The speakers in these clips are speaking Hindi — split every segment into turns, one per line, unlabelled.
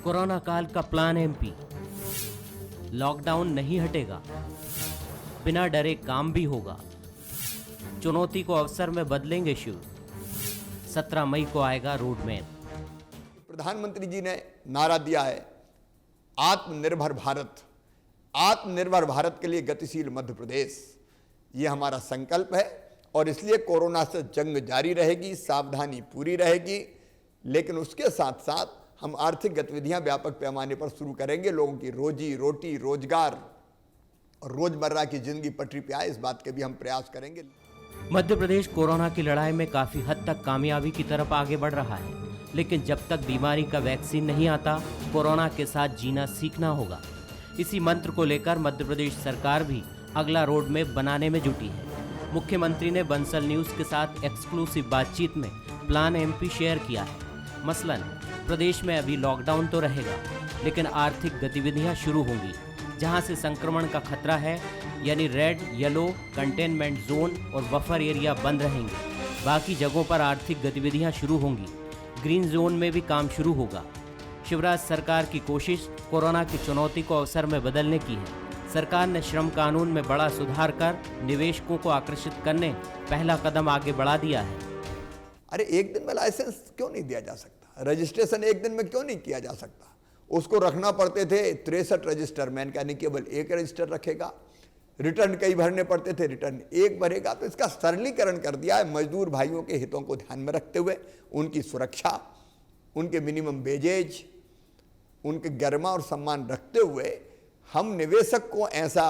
कोरोना काल का प्लान एमपी। लॉकडाउन नहीं हटेगा, बिना डरे काम भी होगा। चुनौती को अवसर में बदलेंगे शिव। 17 मई को आएगा रोडमैप।
प्रधानमंत्री जी ने नारा दिया है आत्मनिर्भर भारत। आत्मनिर्भर भारत के लिए गतिशील मध्य प्रदेश, ये हमारा संकल्प है और इसलिए कोरोना से जंग जारी रहेगी, सावधानी पूरी रहेगी, लेकिन उसके साथ साथ हम आर्थिक गतिविधियां व्यापक पैमाने पर शुरू करेंगे। लोगों की रोजी रोटी, रोजगार और रोजमर्रा की जिंदगी पटरी पे आए, इस बात के भी हम प्रयास करेंगे।
मध्य प्रदेश कोरोना की लड़ाई में काफी हद तक कामयाबी की तरफ आगे बढ़ रहा है, लेकिन जब तक बीमारी का वैक्सीन नहीं आता, कोरोना के साथ जीना सीखना होगा। इसी मंत्र को लेकर मध्य प्रदेश सरकार भी अगला रोड मैप बनाने में जुटी है। मुख्यमंत्री ने बंसल न्यूज के साथ एक्सक्लूसिव बातचीत में प्लान एमपी शेयर किया है। मसलन प्रदेश में अभी लॉकडाउन तो रहेगा, लेकिन आर्थिक गतिविधियां शुरू होंगी। जहां से संक्रमण का खतरा है, यानी रेड, येलो, कंटेनमेंट जोन और बफर एरिया बंद रहेंगे। बाकी जगहों पर आर्थिक गतिविधियां शुरू होंगी। ग्रीन जोन में भी काम शुरू होगा। शिवराज सरकार की कोशिश कोरोना की चुनौती को अवसर में बदलने की है। सरकार ने श्रम कानून में बड़ा सुधार कर निवेशकों को आकर्षित करने पहला कदम आगे बढ़ा दिया है।
अरे एक दिन में लाइसेंस क्यों नहीं दिया जा सकता? रजिस्ट्रेशन एक दिन में क्यों नहीं किया जा सकता? उसको रखना पड़ते थे 63 रजिस्टर, मैंने कहा नहीं, केवल एक रजिस्टर रखेगा। रिटर्न कई भरने पड़ते थे, रिटर्न एक भरेगा। तो इसका सरलीकरण कर दिया है। मजदूर भाइयों के हितों को ध्यान में रखते हुए, उनकी सुरक्षा, उनके मिनिमम वेजेज, उनके गरिमा और सम्मान रखते हुए हम निवेशक को ऐसा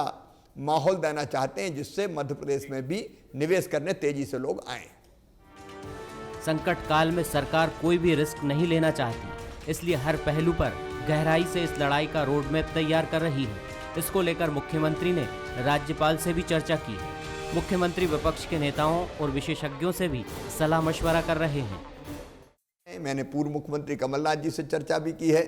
माहौल देना चाहते हैं जिससे मध्य प्रदेश में भी निवेश करने तेजी से लोग आएं।
संकट काल में सरकार कोई भी रिस्क नहीं लेना चाहती, इसलिए हर पहलू पर गहराई से इस लड़ाई का रोड मैप तैयार कर रही है। इसको लेकर मुख्यमंत्री ने राज्यपाल से भी चर्चा की है। मुख्यमंत्री विपक्ष के नेताओं और विशेषज्ञों से भी सलाह मशवरा कर रहे हैं।
मैंने पूर्व मुख्यमंत्री कमलनाथ जी से चर्चा भी की है,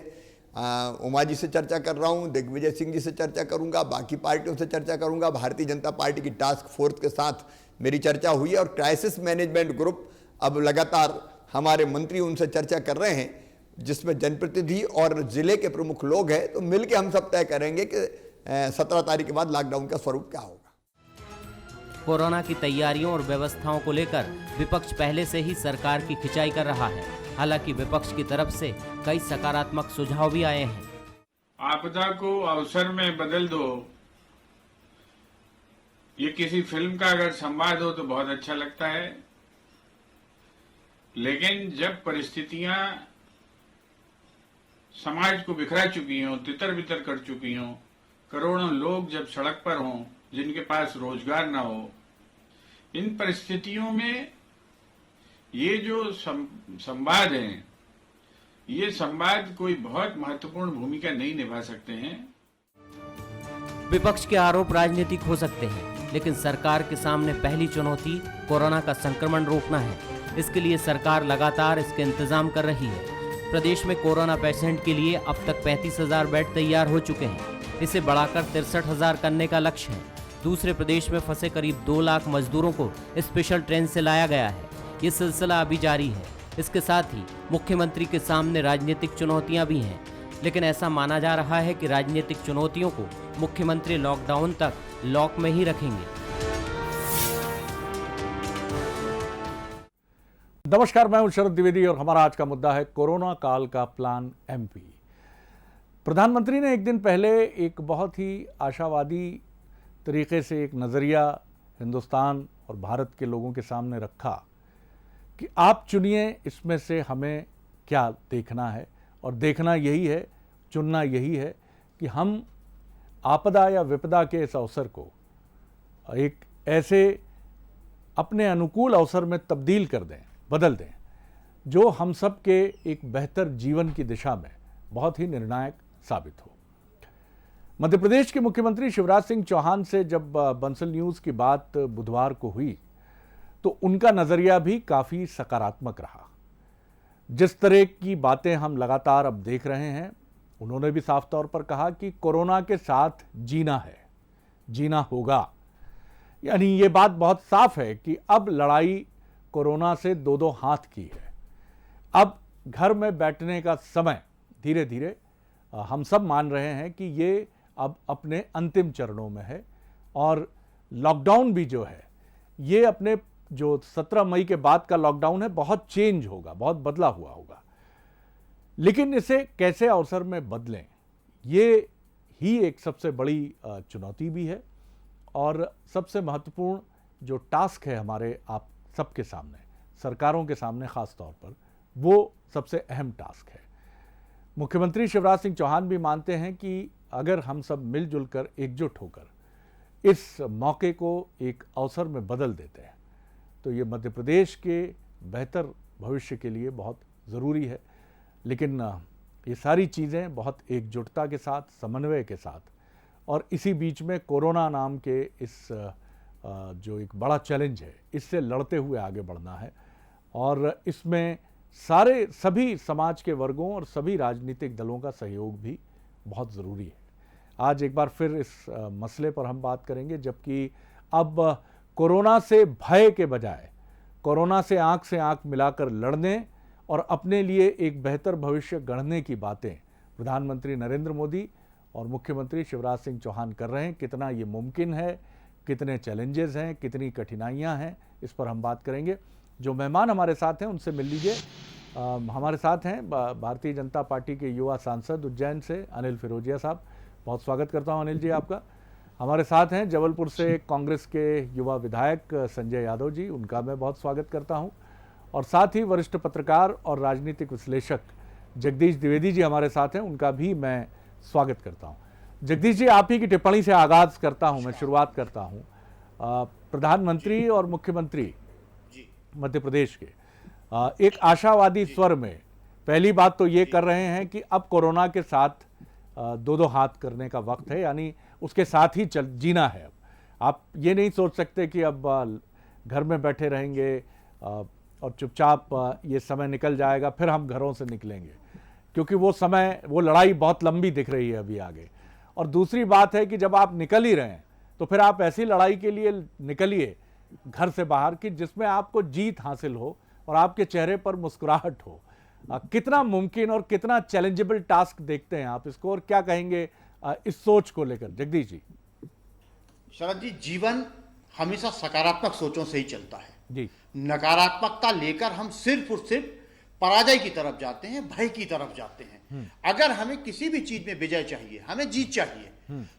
उमा जी से चर्चा कर रहा हूं, दिग्विजय सिंह जी से चर्चा करूंगा, बाकी पार्टियों से चर्चा करूंगा। भारतीय जनता पार्टी की टास्क फोर्स के साथ मेरी चर्चा हुई है और क्राइसिस मैनेजमेंट ग्रुप अब लगातार हमारे मंत्री उनसे चर्चा कर रहे हैं, जिसमें जनप्रतिनिधि और जिले के प्रमुख लोग हैं। तो मिलकर हम सब तय करेंगे कि 17 तारीख के बाद लॉकडाउन का स्वरूप क्या होगा।
कोरोना की तैयारियों और व्यवस्थाओं को लेकर विपक्ष पहले से ही सरकार की खिंचाई कर रहा है। हालांकि विपक्ष की तरफ से कई सकारात्मक सुझाव भी आए हैं।
आपदा को अवसर में बदल दो, ये किसी फिल्म का अगर संवाद हो तो बहुत अच्छा लगता है, लेकिन जब परिस्थितियां समाज को बिखरा चुकी हों, तितर बितर कर चुकी हों, करोड़ों लोग जब सड़क पर हों, जिनके पास रोजगार ना हो, इन परिस्थितियों में ये जो संवाद हैं, ये संवाद कोई बहुत महत्वपूर्ण भूमिका नहीं निभा सकते हैं।
विपक्ष के आरोप राजनीतिक हो सकते हैं, लेकिन सरकार के सामने पहली चुनौती कोरोना का संक्रमण रोकना है। इसके लिए सरकार लगातार इसके इंतजाम कर रही है। प्रदेश में कोरोना पेशेंट के लिए अब तक 35,000 बेड तैयार हो चुके हैं। इसे बढ़ाकर 63,000 करने का लक्ष्य है। दूसरे प्रदेश में फंसे करीब 2 लाख मजदूरों को स्पेशल ट्रेन से लाया गया है। ये सिलसिला अभी जारी है। इसके साथ ही मुख्यमंत्री के सामने राजनीतिक चुनौतियां भी हैं, लेकिन ऐसा माना जा रहा है कि राजनीतिक चुनौतियों को मुख्यमंत्री लॉकडाउन तक लॉक में ही रखेंगे।
नमस्कार, मैं हूं शरद द्विवेदी और हमारा आज का मुद्दा है कोरोना काल का प्लान एमपी। प्रधानमंत्री ने एक दिन पहले एक बहुत ही आशावादी तरीके से एक नज़रिया हिंदुस्तान और भारत के लोगों के सामने रखा कि आप चुनिए इसमें से हमें क्या देखना है, और देखना यही है, चुनना यही है कि हम आपदा या विपदा के इस अवसर को एक ऐसे अपने अनुकूल अवसर में तब्दील कर दें, बदल दें, जो हम सब के एक बेहतर जीवन की दिशा में बहुत ही निर्णायक साबित हो। मध्य प्रदेश के मुख्यमंत्री शिवराज सिंह चौहान से जब बंसल न्यूज़ की बात बुधवार को हुई तो उनका नज़रिया भी काफ़ी सकारात्मक रहा। जिस तरह की बातें हम लगातार अब देख रहे हैं, उन्होंने भी साफ तौर पर कहा कि कोरोना के साथ जीना है, जीना होगा। यानी ये बात बहुत साफ है कि अब लड़ाई कोरोना से दो हाथ की है। अब घर में बैठने का समय धीरे धीरे हम सब मान रहे हैं कि ये अब अपने अंतिम चरणों में है और लॉकडाउन भी जो है ये अपने जो 17 मई के बाद का लॉकडाउन है बहुत चेंज होगा, बहुत बदला हुआ होगा, लेकिन इसे कैसे अवसर में बदलें ये ही एक सबसे बड़ी चुनौती भी है और सबसे महत्वपूर्ण जो टास्क है हमारे आप सबके सामने, सरकारों के सामने खास तौर पर, वो सबसे अहम टास्क है। मुख्यमंत्री शिवराज सिंह चौहान भी मानते हैं कि अगर हम सब मिलजुल कर एकजुट होकर इस मौके को एक अवसर में बदल देते हैं तो ये मध्य प्रदेश के बेहतर भविष्य के लिए बहुत ज़रूरी है। लेकिन ये सारी चीज़ें बहुत एकजुटता के साथ, समन्वय के साथ और इसी बीच में कोरोना नाम के इस जो एक बड़ा चैलेंज है इससे लड़ते हुए आगे बढ़ना है और इसमें सभी समाज के वर्गों और सभी राजनीतिक दलों का सहयोग भी बहुत ज़रूरी है। आज एक बार फिर इस मसले पर हम बात करेंगे, जबकि अब कोरोना से भय के बजाय कोरोना से आंख मिलाकर लड़ने और अपने लिए एक बेहतर भविष्य गढ़ने की बातें प्रधानमंत्री नरेंद्र मोदी और मुख्यमंत्री शिवराज सिंह चौहान कर रहे हैं। कितना ये मुमकिन है, कितने चैलेंजेस हैं, कितनी कठिनाइयां हैं, इस पर हम बात करेंगे। जो मेहमान हमारे साथ हैं उनसे मिल लीजिए। हमारे साथ हैं भारतीय जनता पार्टी के युवा सांसद उज्जैन से अनिल फिरोजिया साहब, बहुत स्वागत करता हूं अनिल जी आपका। हमारे साथ हैं जबलपुर से कांग्रेस के युवा विधायक संजय यादव जी, उनका मैं बहुत स्वागत करता हूं। और साथ ही वरिष्ठ पत्रकार और राजनीतिक विश्लेषक जगदीश द्विवेदी जी हमारे साथ हैं, उनका भी मैं स्वागत करता हूं। जगदीश जी, आप ही की टिप्पणी से आगाज करता हूं, मैं शुरुआत करता हूं। प्रधानमंत्री और मुख्यमंत्री मध्य प्रदेश के एक आशावादी स्वर में पहली बात तो ये कर रहे हैं कि अब कोरोना के साथ दो हाथ करने का वक्त है, यानी उसके साथ ही जीना है। अब आप ये नहीं सोच सकते कि अब घर में बैठे रहेंगे और चुपचाप ये समय निकल जाएगा फिर हम घरों से निकलेंगे, क्योंकि वो लड़ाई बहुत लंबी दिख रही है अभी आगे। और दूसरी बात है कि जब आप निकल ही रहे हैं तो फिर आप ऐसी लड़ाई के लिए निकलिए घर से बाहर कि जिसमें आपको जीत हासिल हो और आपके चेहरे पर मुस्कुराहट हो। कितना मुमकिन और कितना चैलेंजेबल टास्क देखते हैं आप इसको, और क्या कहेंगे इस सोच को लेकर जगदीश जी?
शरद जी, जीवन हमेशा सकारात्मक सोचों से ही चलता है
जी।
नकारात्मकता लेकर हम सिर्फ और सिर्फ पराजय की तरफ जाते हैं, भय की तरफ जाते हैं। अगर हमें किसी भी चीज में विजय चाहिए, हमें जीत चाहिए,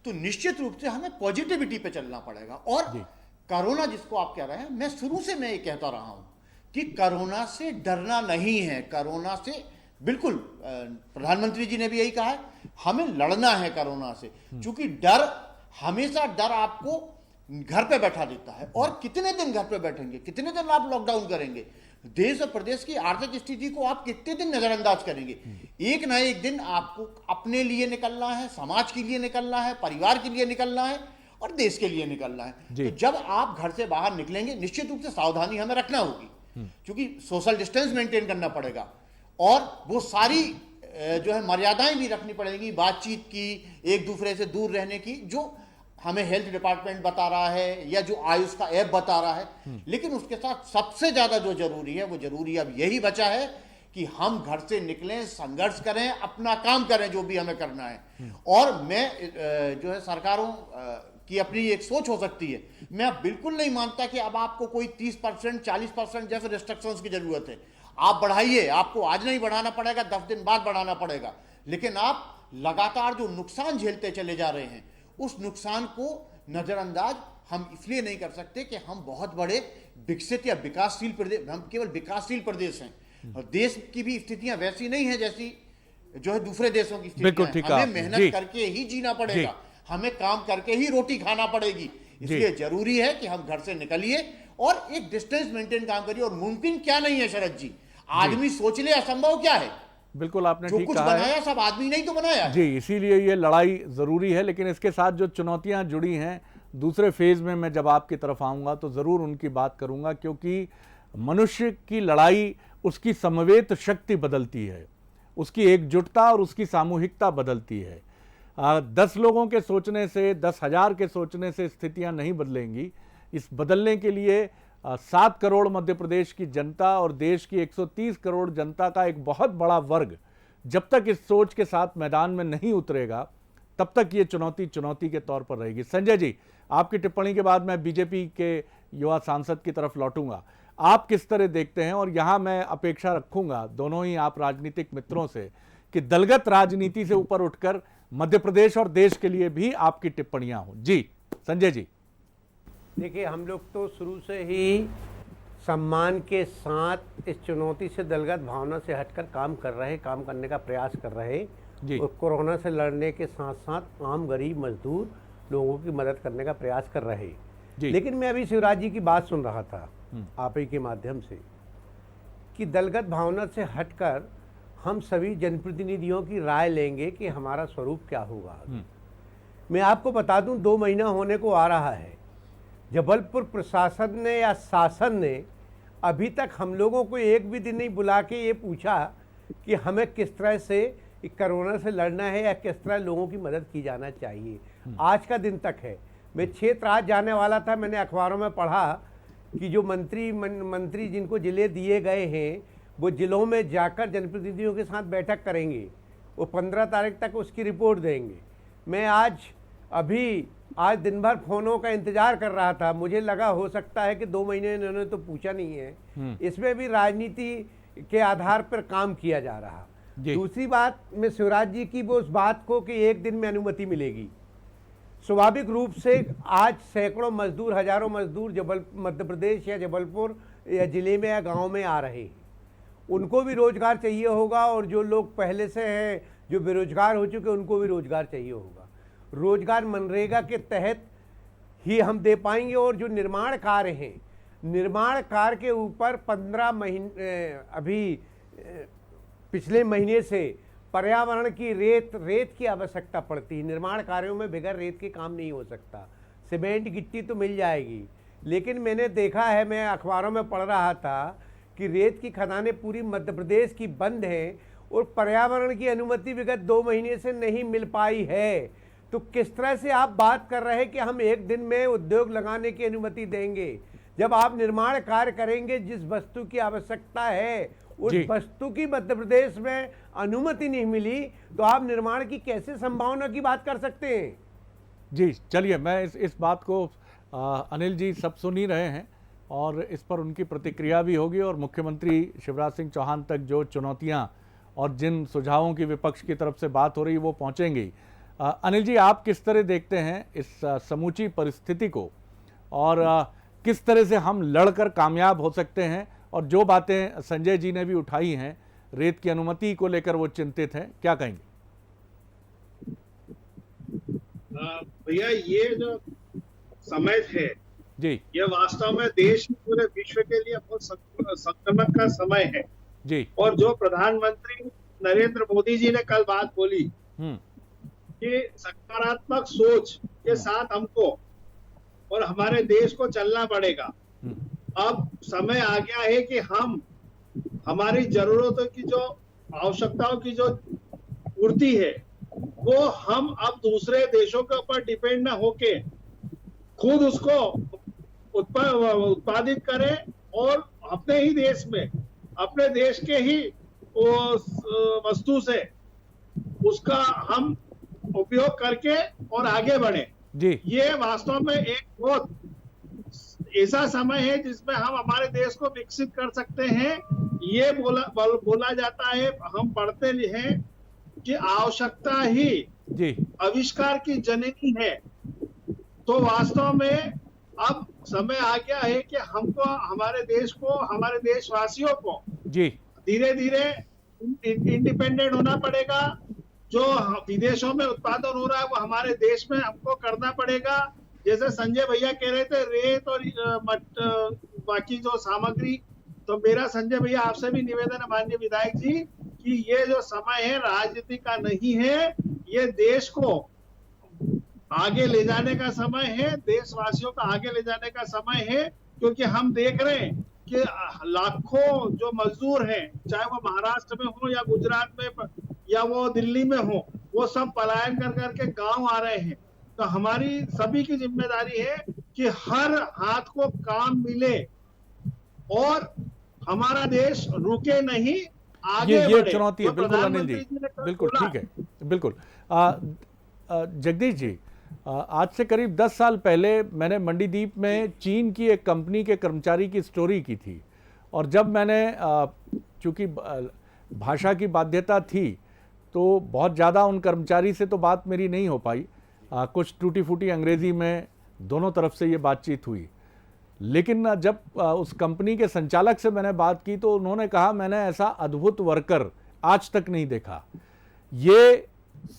तो निश्चित रूप से हमें पॉजिटिविटी पे चलना पड़ेगा। और कोरोना जिसको आप कह रहे हैं, मैं शुरू से मैं ये कहता रहा हूं कि कोरोना से डरना नहीं है। कोरोना से बिल्कुल, प्रधानमंत्री जी ने भी यही कहा है, हमें लड़ना है कोरोना से, क्योंकि हमेशा डर आपको घर पे बैठा देता है। और कितने दिन घर पे बैठेंगे, कितने दिन आप लॉकडाउन करेंगे, देश और प्रदेश की आर्थिक स्थिति को आप कितने दिन नजरअंदाज करेंगे? एक ना एक दिन आपको अपने लिए निकलना है, समाज के लिए निकलना है, परिवार के लिए निकलना है और देश के लिए निकलना है। तो जब आप घर से बाहर निकलेंगे, निश्चित रूप से सावधानी हमें रखना होगी, क्योंकि सोशल डिस्टेंस मेंटेन करना पड़ेगा और वो सारी जो है मर्यादाएं भी रखनी पड़ेगी, बातचीत की, एक दूसरे से दूर रहने की, जो हमें हेल्थ डिपार्टमेंट बता रहा है या जो आयुष का ऐप बता रहा है। लेकिन उसके साथ सबसे ज्यादा जो जरूरी है, वो जरूरी अब यही बचा है कि हम घर से निकलें, संघर्ष करें, अपना काम करें जो भी हमें करना है। और मैं जो है सरकारों की अपनी एक सोच हो सकती है, मैं बिल्कुल नहीं मानता कि अब आपको कोई 30% 40% जैसे रिस्ट्रिक्शंस की जरूरत है। आप बढ़ाइए, आपको आज नहीं बढ़ाना पड़ेगा, 10 दिन बाद बढ़ाना पड़ेगा, लेकिन आप लगातार जो नुकसान झेलते चले जा रहे हैं, उस नुकसान को नजरअंदाज हम इसलिए नहीं कर सकते कि हम बहुत बड़े विकसित या विकासशील प्रदेश, हम केवल विकासशील प्रदेश हैं और देश की भी स्थितियां वैसी नहीं है जैसी जो है दूसरे देशों की स्थितियां। हमें मेहनत करके ही जीना पड़ेगा, हमें काम करके ही रोटी खाना पड़ेगी। इसलिए जरूरी है कि हम घर से निकलिए और एक डिस्टेंस मेंटेन काम करिए। और मुमकिन क्या नहीं है शरद जी, आदमी सोच ले असंभव क्या है।
बिल्कुल आपने ठीक
कुछ
कहा
बनाया
है।
सब आदमी नहीं तो बनाया है।
जी, इसीलिए ये लड़ाई ज़रूरी है, लेकिन इसके साथ जो चुनौतियां जुड़ी हैं, दूसरे फेज में मैं जब आपकी तरफ आऊँगा तो ज़रूर उनकी बात करूँगा, क्योंकि मनुष्य की लड़ाई उसकी समवेत शक्ति बदलती है, उसकी एकजुटता और उसकी सामूहिकता बदलती है। 10 लोगों के सोचने से, 10,000 के सोचने से स्थितियाँ नहीं बदलेंगी। इस बदलने के लिए 7 करोड़ मध्य प्रदेश की जनता और देश की 130 करोड़ जनता का एक बहुत बड़ा वर्ग जब तक इस सोच के साथ मैदान में नहीं उतरेगा तब तक ये चुनौती के तौर पर रहेगी। संजय जी, आपकी टिप्पणी के बाद मैं बीजेपी के युवा सांसद की तरफ लौटूंगा। आप किस तरह देखते हैं, और यहां मैं अपेक्षा रखूंगा दोनों ही आप राजनीतिक मित्रों से कि दलगत राजनीति से ऊपर उठकर मध्य प्रदेश और देश के लिए भी आपकी टिप्पणियां हों। जी संजय जी।
देखिए, हम लोग तो शुरू से ही सम्मान के साथ इस चुनौती से दलगत भावना से हटकर काम करने का प्रयास कर रहे
जी।
और कोरोना से लड़ने के साथ साथ आम गरीब मजदूर लोगों की मदद करने का प्रयास कर रहे। लेकिन मैं अभी शिवराज जी की बात सुन रहा था आप ही के माध्यम से कि दलगत भावना से हटकर हम सभी जनप्रतिनिधियों की राय लेंगे कि हमारा स्वरूप क्या होगा। मैं आपको बता दूं, 2 महीना होने को आ रहा है, जबलपुर प्रशासन ने या शासन ने अभी तक हम लोगों को एक भी दिन नहीं बुला के ये पूछा कि हमें किस तरह से कोरोना से लड़ना है या किस तरह लोगों की मदद की जाना चाहिए। आज का दिन तक है। मैं क्षेत्र आज जाने वाला था, मैंने अखबारों में पढ़ा कि जो मंत्री जिनको जिले दिए गए हैं वो जिलों में जाकर जनप्रतिनिधियों के साथ बैठक करेंगे, वो 15 तारीख तक उसकी रिपोर्ट देंगे। मैं आज दिन भर फोनों का इंतजार कर रहा था, मुझे लगा हो सकता है कि 2 महीने इन्होंने तो पूछा नहीं है। इसमें भी राजनीति के आधार पर काम किया जा रहा। दूसरी बात, मैं शिवराज जी की वो उस बात को कि एक दिन में अनुमति मिलेगी, स्वाभाविक रूप से आज सैकड़ों मजदूर, हजारों मजदूर मध्य प्रदेश या जबलपुर या जिले में या गांव में आ रहे हैं, उनको भी रोजगार चाहिए होगा, और जो लोग पहले से हैं जो बेरोजगार हो चुके उनको भी रोजगार चाहिए होगा। रोजगार मनरेगा के तहत ही हम दे पाएंगे। और जो निर्माण कार्य हैं, निर्माण कार्य के ऊपर 15 महीने अभी पिछले महीने से पर्यावरण की रेत की आवश्यकता पड़ती है। निर्माण कार्यों में बगैर रेत के काम नहीं हो सकता। सीमेंट गिट्टी तो मिल जाएगी, लेकिन मैंने देखा है, मैं अखबारों में पढ़ रहा था कि रेत की खदानें पूरी मध्य प्रदेश की बंद हैं और पर्यावरण की अनुमति विगत 2 महीने से नहीं मिल पाई है। तो किस तरह से आप बात कर रहे हैं कि हम एक दिन में उद्योग लगाने की अनुमति देंगे? जब आप निर्माण कार्य करेंगे, जिस वस्तु की आवश्यकता है उस वस्तु की मध्य प्रदेश में अनुमति नहीं मिली, तो आप निर्माण की कैसे संभावना की बात कर सकते हैं?
जी चलिए, मैं इस बात को अनिल जी सब सुन ही रहे हैं और इस पर उनकी प्रतिक्रिया भी होगी, और मुख्यमंत्री शिवराज सिंह चौहान तक जो चुनौतियां और जिन सुझावों की विपक्ष की तरफ से बात हो रही है वो पहुंचेंगी। अनिल जी, आप किस तरह देखते हैं इस समूची परिस्थिति को, और किस तरह से हम लड़कर कामयाब हो सकते हैं? और जो बातें संजय जी ने भी उठाई हैं, रेत की अनुमति को लेकर वो चिंतित हैं, क्या कहेंगे?
भैया, ये जो समय है
जी,
ये वास्तव में देश पूरे विश्व के लिए बहुत संक्रमण का समय है
जी।
और जो प्रधानमंत्री नरेंद्र मोदी जी ने कल बात बोली कि सकारात्मक सोच के साथ हमको और हमारे देश को चलना पड़ेगा। अब समय आ गया है कि हम हमारी जरूरतों की जो आवश्यकताओं की जो पूर्ति है वो हम अब दूसरे देशों के ऊपर डिपेंड ना होके खुद उसको उत्पादित करें और अपने ही देश में, अपने देश के ही वस्तु से उसका हम उपयोग करके और आगे बढ़े।
जी, ये
वास्तव में एक बहुत ऐसा समय है जिसमें हम हमारे देश को विकसित कर सकते हैं। ये बोला जाता है, हम पढ़ते हैं कि आवश्यकता ही आविष्कार की जननी है। तो वास्तव में अब समय आ गया है कि हमको हमारे देश को, हमारे देशवासियों को धीरे धीरे इंडिपेंडेंट होना पड़ेगा। जो विदेशों में उत्पादन हो रहा है वो हमारे देश में हमको करना पड़ेगा। जैसे संजय भैया कह रहे थे रेत और बाकी जो सामग्री, तो मेरा संजय भैया आपसे भी निवेदन है माननीय विधायक जी कि ये जो समय है राजनीति का नहीं है, ये देश को आगे ले जाने का समय है, देशवासियों का आगे ले जाने का समय है। क्योंकि हम देख रहे हैं कि लाखों जो मजदूर हैं, चाहे वो महाराष्ट्र में हो या गुजरात में या वो दिल्ली में हो, वो सब पलायन कर करके गांव आ रहे हैं। तो हमारी सभी की जिम्मेदारी है कि हर हाथ को काम मिले और हमारा देश रुके नहीं आगे
ये
बढ़े।
चुनौती है,
जो
बिल्कुल अनिल जी,
प्रधानमंत्री ने कल
बिल्कुल
बोला,
ठीक है, बिल्कुल। जगदीश जी, आज से करीब 10 साल पहले मैंने मंडीदीप में चीन की एक कंपनी के कर्मचारी की स्टोरी की थी, और जब मैंने चूंकि भाषा की बाध्यता थी तो बहुत ज़्यादा उन कर्मचारी से तो बात मेरी नहीं हो पाई, कुछ टूटी फूटी अंग्रेज़ी में दोनों तरफ से ये बातचीत हुई। लेकिन जब उस कंपनी के संचालक से मैंने बात की तो उन्होंने कहा, मैंने ऐसा अद्भुत वर्कर आज तक नहीं देखा। ये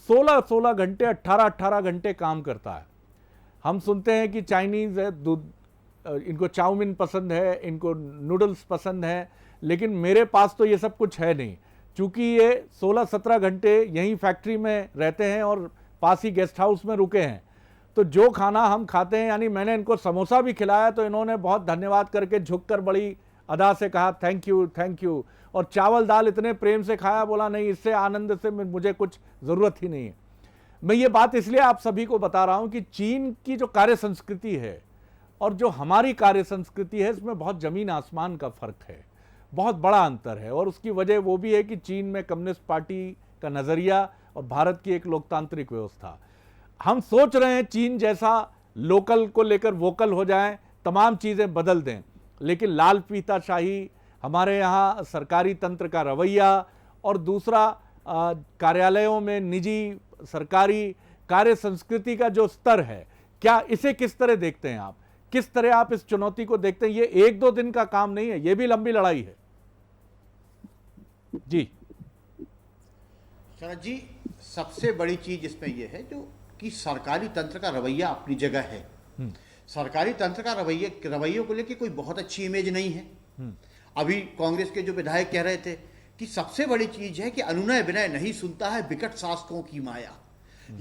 16-16 घंटे, 18-18 घंटे काम करता है। हम सुनते हैं कि चाइनीज़ है, इनको चाउमीन पसंद है, इनको नूडल्स पसंद है, लेकिन मेरे पास तो ये सब कुछ है नहीं। चूँकि ये 16-17 घंटे यहीं फैक्ट्री में रहते हैं और पास ही गेस्ट हाउस में रुके हैं, तो जो खाना हम खाते हैं, यानी मैंने इनको समोसा भी खिलाया तो इन्होंने बहुत धन्यवाद करके झुककर बड़ी अदा से कहा थैंक यू थैंक यू, और चावल दाल इतने प्रेम से खाया, बोला नहीं इससे आनंद से मुझे कुछ ज़रूरत ही नहीं है। मैं ये बात इसलिए आप सभी को बता रहा हूँ कि चीन की जो कार्य संस्कृति है और जो हमारी कार्य संस्कृति है, इसमें बहुत ज़मीन आसमान का फ़र्क है, बहुत बड़ा अंतर है। और उसकी वजह वो भी है कि चीन में कम्युनिस्ट पार्टी का नज़रिया और भारत की एक लोकतांत्रिक व्यवस्था। हम सोच रहे हैं चीन जैसा लोकल को लेकर वोकल हो जाएं, तमाम चीज़ें बदल दें, लेकिन लाल फीताशाही, हमारे यहाँ सरकारी तंत्र का रवैया, और दूसरा कार्यालयों में निजी सरकारी कार्य संस्कृति का जो स्तर है, क्या इसे किस तरह देखते हैं आप? किस तरह आप इस चुनौती को देखते हैं? ये 1-2 दिन का काम नहीं है, ये भी लंबी लड़ाई है। जी
शरद जी, सबसे बड़ी चीज इसमें यह है जो कि सरकारी तंत्र का रवैया अपनी जगह है। सरकारी तंत्र का रवैये को लेकर कोई बहुत अच्छी इमेज नहीं है। अभी कांग्रेस के जो विधायक कह रहे थे कि सबसे बड़ी चीज है कि अनुनय विनय नहीं सुनता है विकट शासकों की माया।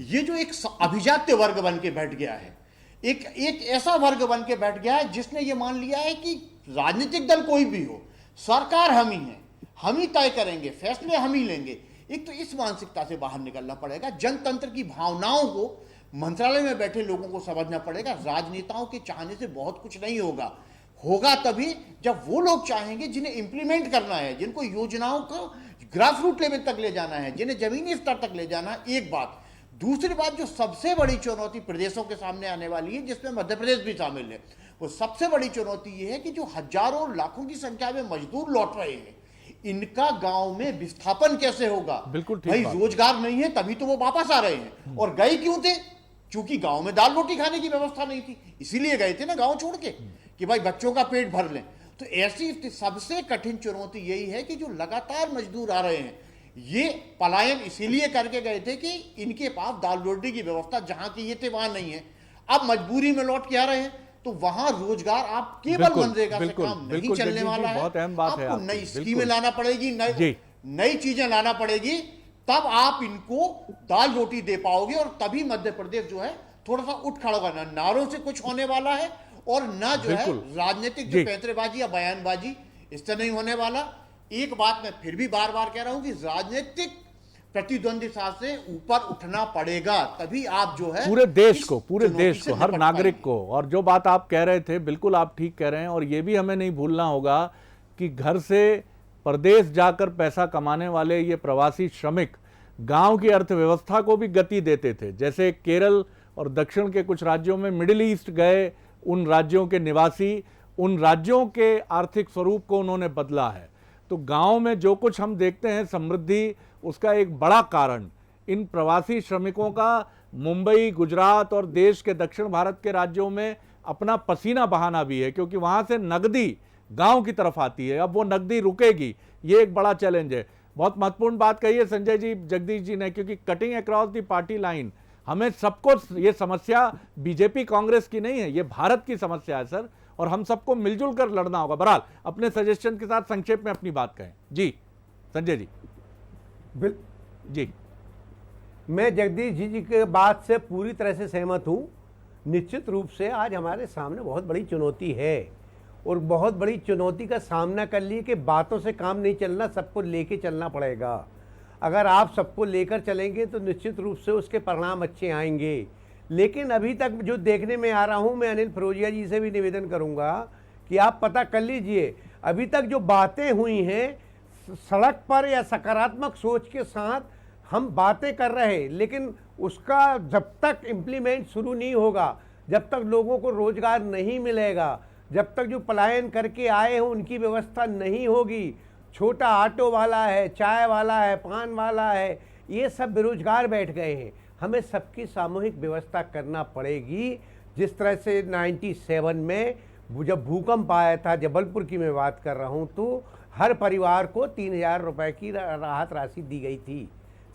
ये जो एक अभिजात्य वर्ग बन के बैठ गया है, एक ऐसा वर्ग बन के बैठ गया है जिसने ये मान लिया है कि राजनीतिक दल कोई भी हो, सरकार हम ही है, हम ही तय करेंगे, फैसले हम ही लेंगे। एक तो इस मानसिकता से बाहर निकलना पड़ेगा, जनतंत्र की भावनाओं को मंत्रालय में बैठे लोगों को समझना पड़ेगा। राजनेताओं के चाहने से बहुत कुछ नहीं होगा, होगा तभी जब वो लोग चाहेंगे जिन्हें इंप्लीमेंट करना है, जिनको योजनाओं को ग्रास रूट लेवल तक ले जाना है, जिन्हें जमीनी स्तर तक ले जाना है। एक बात। दूसरी बात, जो सबसे बड़ी चुनौती प्रदेशों के सामने आने वाली है, जिसमें मध्य प्रदेश भी शामिल है, वो सबसे बड़ी चुनौती ये है कि जो हजारों लाखों की संख्या में मजदूर लौट रहे हैं, इनका गांव में विस्थापन कैसे होगा?
बिल्कुल ठीक
भाई
बात।
रोजगार नहीं है तभी तो वो वापस आ रहे हैं। और गए क्यों थे? क्योंकि गांव में दाल रोटी खाने की व्यवस्था नहीं थी, इसीलिए गए थे ना गांव छोड़ के, कि भाई बच्चों का पेट भर लें। तो ऐसी सबसे कठिन चुनौती यही है कि जो लगातार मजदूर आ रहे हैं, ये पलायन इसीलिए करके गए थे कि इनके पास दाल रोटी की व्यवस्था जहां की ये थे वहां नहीं है। अब मजबूरी में लौट के आ रहे हैं, तो वहां रोजगार आप केवल मनरेगा से काम नहीं चलने वाला है।
बहुत अहम बात है
आपको
आपकी,
नई
बिल्कुल।
स्कीमें लाना पड़ेगी, नई चीजें लाना पड़ेगी, तब आप इनको दाल रोटी दे पाओगे। और तभी मध्य प्रदेश जो है थोड़ा सा उठ खड़ा होगा। ना नारों से कुछ होने वाला है और ना जो है राजनीतिक जो पैंतरेबाजी या बयानबाजी, इससे नहीं होने वाला। एक बात मैं फिर भी बार बार कह रहा हूं कि राजनीतिक प्रतिद्वंदिता से ऊपर उठना पड़ेगा, तभी आप जो है
पूरे देश को हर नागरिक को। और जो बात आप कह रहे थे, बिल्कुल आप ठीक कह रहे हैं। और ये भी हमें नहीं भूलना होगा कि घर से प्रदेश जाकर पैसा कमाने वाले ये प्रवासी श्रमिक गांव की अर्थव्यवस्था को भी गति देते थे। जैसे केरल और दक्षिण के कुछ राज्यों में मिडिल ईस्ट गए उन राज्यों के निवासी, उन राज्यों के आर्थिक स्वरूप को उन्होंने बदला है। तो गांव में जो कुछ हम देखते हैं समृद्धि, उसका एक बड़ा कारण इन प्रवासी श्रमिकों का मुंबई, गुजरात और देश के दक्षिण भारत के राज्यों में अपना पसीना बहाना भी है, क्योंकि वहां से नकदी गांव की तरफ आती है। अब वो नकदी रुकेगी, ये एक बड़ा चैलेंज है। बहुत महत्वपूर्ण बात कही है संजय जी, जगदीश जी ने, क्योंकि cutting across the party line, हमें सबको ये समस्या बीजेपी कांग्रेस की नहीं है, ये भारत की समस्या है सर, और हम सबको मिलजुल कर लड़ना होगा। बहरहाल अपने सजेशन के साथ संक्षेप में अपनी बात कहें। जी संजय जी। जी,
मैं जगदीश जी के बात से पूरी तरह से सहमत हूँ। निश्चित रूप से आज हमारे सामने बहुत बड़ी चुनौती है, और बहुत बड़ी चुनौती का सामना कर लिए कि बातों से काम नहीं चलना, सबको लेके चलना पड़ेगा। अगर आप सबको लेकर चलेंगे तो निश्चित रूप से उसके परिणाम अच्छे आएंगे। लेकिन अभी तक जो देखने में आ रहा हूँ, मैं अनिल फिरोजिया जी से भी निवेदन करूँगा कि आप पता कर लीजिए, अभी तक जो बातें हुई हैं सड़क पर या सकारात्मक सोच के साथ हम बातें कर रहे हैं, लेकिन उसका जब तक इम्प्लीमेंट शुरू नहीं होगा, जब तक लोगों को रोजगार नहीं मिलेगा, जब तक जो पलायन करके आए हैं उनकी व्यवस्था नहीं होगी, छोटा ऑटो वाला है, चाय वाला है, पान वाला है, ये सब बेरोजगार बैठ गए हैं। हमें सबकी सामूहिक व्यवस्था करना पड़ेगी। जिस तरह से 97 में जब भूकंप आया था, जबलपुर की मैं बात कर रहा हूँ, तो हर परिवार को 3000 रुपए की राहत राशि दी गई थी।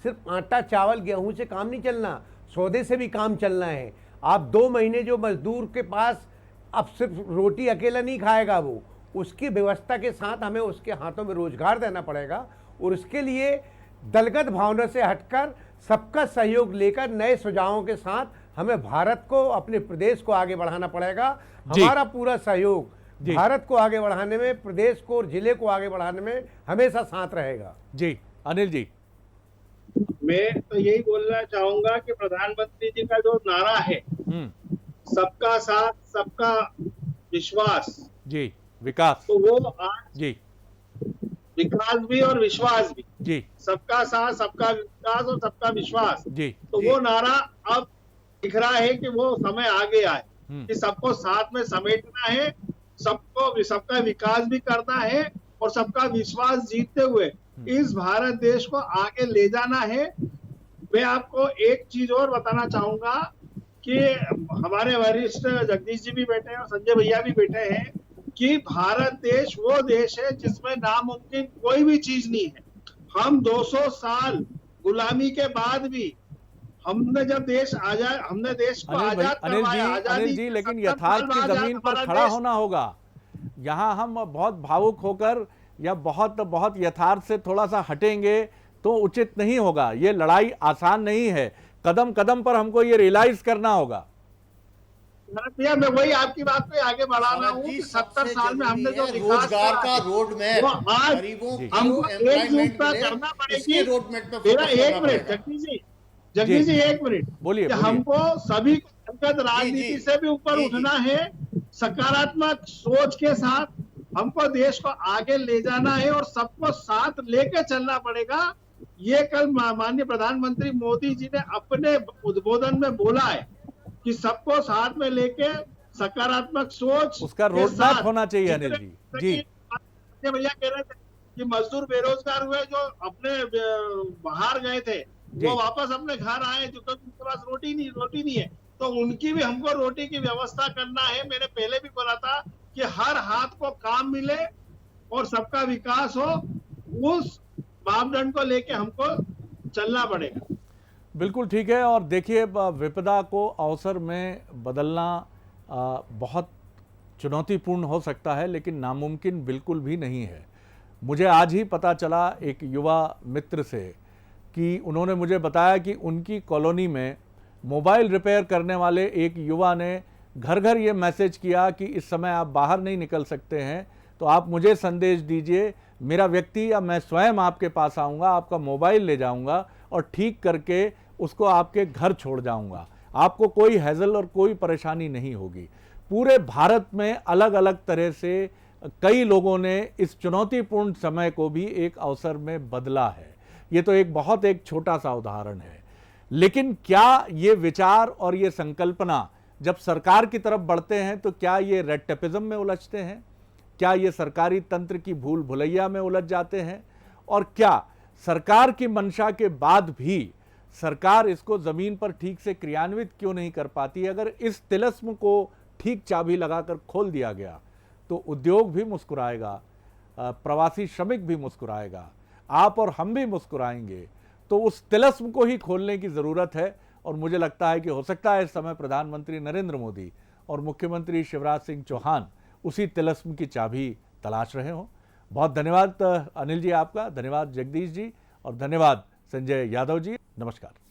सिर्फ आटा चावल गेहूं से काम नहीं चलना, सौदे से भी काम चलना है। आप 2 महीने जो मजदूर के पास अब सिर्फ रोटी अकेला नहीं खाएगा, वो उसकी व्यवस्था के साथ हमें उसके हाथों में रोजगार देना पड़ेगा। और उसके लिए दलगत भावना से हटकर सबका सहयोग लेकर नए सुझावों के साथ हमें भारत को, अपने प्रदेश को आगे बढ़ाना पड़ेगा। हमारा पूरा सहयोग भारत को आगे बढ़ाने में, प्रदेश को और जिले को आगे बढ़ाने में हमेशा साथ रहेगा।
जी अनिल जी।
मैं तो यही बोलना चाहूंगा कि प्रधानमंत्री जी का जो नारा है, सबका साथ सबका विश्वास,
जी विकास,
तो वो आज
जी
विकास भी और विश्वास भी,
जी
सबका साथ सबका विकास और सबका विश्वास,
जी,
तो वो नारा अब दिख रहा है कि वो समय आ गया है कि सबको साथ में समेटना है, सबको सबका विकास भी करना है और सबका विश्वास जीतते हुए इस भारत देश को आगे ले जाना है। मैं आपको एक चीज और बताना चाहूंगा कि हमारे वरिष्ठ जगदीश जी भी बैठे हैं और संजय भैया भी बैठे हैं कि भारत देश वो देश है जिसमें नामुमकिन कोई भी चीज नहीं है। हम 200 साल गुलामी के बाद भी हमने जब देश आजाद, हमने देश को आजाद करवाया,
अनिल जी, लेकिन यथार्थ की जमीन पर खड़ा होना होगा। यहाँ हम बहुत भावुक होकर या बहुत यथार्थ से थोड़ा सा हटेंगे तो उचित नहीं होगा। ये लड़ाई आसान नहीं है, कदम कदम पर हमको ये रियलाइज करना होगा।
भैया मैं वही आपकी बात पे आगे बढ़ा रहा हूँ कि 70 साल में हमने जो
रोजगार का रोड मैप,
गरीबों हमको एकजुटता करना पड़ेगी। एक मिनट जगदीश जी एक मिनट
बोलिए।
हमको सभी को अंगत राजनीति से भी ऊपर उठना है, सकारात्मक सोच के साथ हमको देश को आगे ले जाना है और सबको साथ लेके चलना पड़ेगा। ये कल माननीय प्रधानमंत्री मोदी जी ने अपने उद्बोधन में बोला है कि सबको साथ में लेके सकारात्मक सोच,
उसका रोड मैप होना चाहिए। अनिल जी जी
भैया कह रहे थे कि मजदूर बेरोजगार हुए जो अपने बाहर गए थे वो वापस अपने घर आए जो उनके पास रोटी नहीं है, तो उनकी भी हमको रोटी की व्यवस्था करना है। मैंने पहले भी बोला था कि हर हाथ को काम मिले और सबका विकास हो, उस मापदंड को लेके हमको चलना पड़ेगा।
बिल्कुल ठीक है। और देखिए, विपदा को अवसर में बदलना बहुत चुनौतीपूर्ण हो सकता है, लेकिन नामुमकिन बिल्कुल भी नहीं है। मुझे आज ही पता चला एक युवा मित्र से कि उन्होंने मुझे बताया कि उनकी कॉलोनी में मोबाइल रिपेयर करने वाले एक युवा ने घर घर ये मैसेज किया कि इस समय आप बाहर नहीं निकल सकते हैं, तो आप मुझे संदेश दीजिए, मेरा व्यक्ति या मैं स्वयं आपके पास आऊँगा, आपका मोबाइल ले जाऊँगा और ठीक करके उसको आपके घर छोड़ जाऊँगा। आपको कोई हैज़ल और कोई परेशानी नहीं होगी। पूरे भारत में अलग अलग तरह से कई लोगों ने इस चुनौतीपूर्ण समय को भी एक अवसर में बदला है। ये तो एक छोटा सा उदाहरण है, लेकिन क्या ये विचार और ये संकल्पना जब सरकार की तरफ बढ़ते हैं तो क्या ये रेड टेपिज्म में उलझते हैं? क्या ये सरकारी तंत्र की भूल भुलैया में उलझ जाते हैं? और क्या सरकार की मंशा के बाद भी सरकार इसको ज़मीन पर ठीक से क्रियान्वित क्यों नहीं कर पाती? अगर इस तिलिस्म को ठीक चाबी लगाकर खोल दिया गया तो उद्योग भी मुस्कुराएगा, प्रवासी श्रमिक भी मुस्कुराएगा, आप और हम भी मुस्कुराएंगे। तो उस तिलिस्म को ही खोलने की ज़रूरत है। और मुझे लगता है कि हो सकता है इस समय प्रधानमंत्री नरेंद्र मोदी और मुख्यमंत्री शिवराज सिंह चौहान उसी तिलिस्म की चाबी तलाश रहे हों। बहुत धन्यवाद अनिल जी आपका, धन्यवाद जगदीश जी, और धन्यवाद संजय यादव जी। नमस्कार।